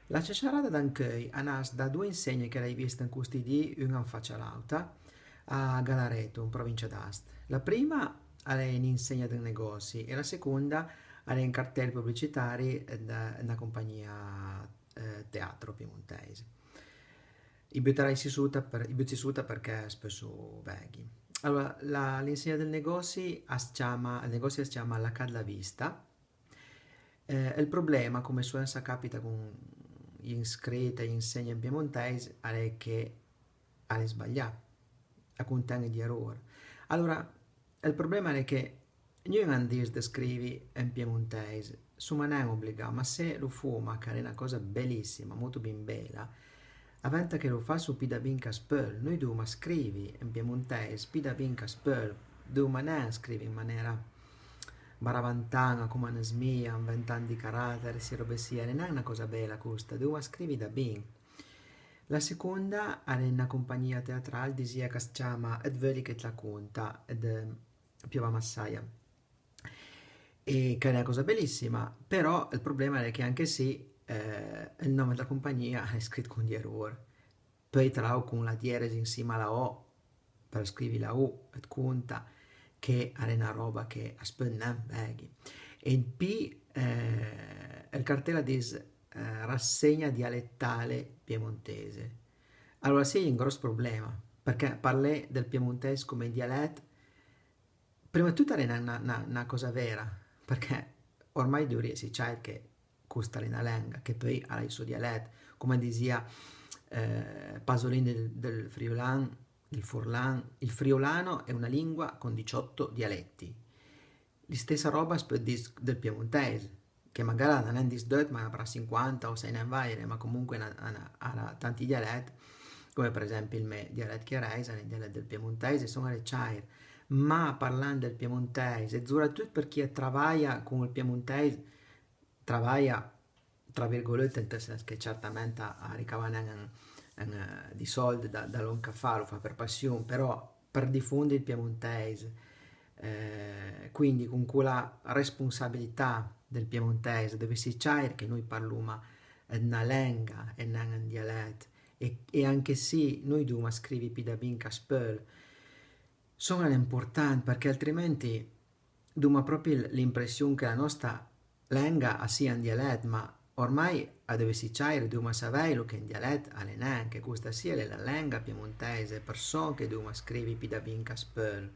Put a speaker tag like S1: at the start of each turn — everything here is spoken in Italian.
S1: La ciaciarada d'anchei anas da due insegne che l'hai vista in questi di una in faccia all'altra a Galareto, in provincia d'Ast. La prima è un'insegna del negozi e la seconda è in cartelli pubblicitari da una compagnia teatro piemontese. I butterei suta perché spesso veghi. Allora, l'insegna del il negozio si chiama La Cadla Vista. Il problema, come spesso capita con gli iscritti e gli insegni in piemontese, è che è sbagliato, contiene di errori. Allora, il problema è che io non dico scrivi in piemontese, su non è obbligato, ma se lo fuma, che è una cosa bellissima, molto ben bella, aventa che lo fa su pida binca spöl, noi dobbiamo scrivi in piemontese, pida binca spöl, dobbiamo non scrivi in maniera baravantana, come una smia, inventando di caratteri, si robe sia, non è una cosa bella questa, dobbiamo scrivi da bin. La seconda è una compagnia teatrale di sia che si chiama Ed veli che la conta, ed piova massaia. E che è una cosa bellissima, però il problema è che anche se il nome della compagnia è scritto con gli errori, poi tra l'altro con la dieresi insieme alla O, per scrivere la U, e conta, che è una roba che aspetta veghi. E in P il cartello dice rassegna dialettale piemontese. Allora sì, è un grosso problema, perché parlare del piemontese come dialetto, prima di tutto è una cosa vera, perché ormai dovrei si sa che questa è una lingua, che poi ha il suo dialetto, come diceva Pasolini del Friolan, il friulano è una lingua con 18 dialetti. La stessa roba del piemontese, che magari non è disdotto, ma avrà 50 o 6 ne vai, ma comunque ha tanti dialetti, come per esempio il mio dialetto chiarese, il dialetto del piemontese, sono le chair. Ma parlando del piemontese, soprattutto per chi lavora con il piemontese, lavora tra virgolette, nel senso che certamente ha ricavato di soldi da non fa, lo fa per passione, però per diffondere il piemontese, quindi con quella responsabilità del piemontese, dove si sa che noi parliamo una lingua e non un dialetto, e anche se noi dobbiamo scrivere più da binca spöl, sono importanti perché altrimenti dobbiamo proprio l'impressione che la nostra lingua sia un dialetto, ma ormai a dove si c'è dobbiamo sapere lo che è un dialetto non è neanche, questa sia la lingua piemontese, persone che dobbiamo scrivere più da binca spöl.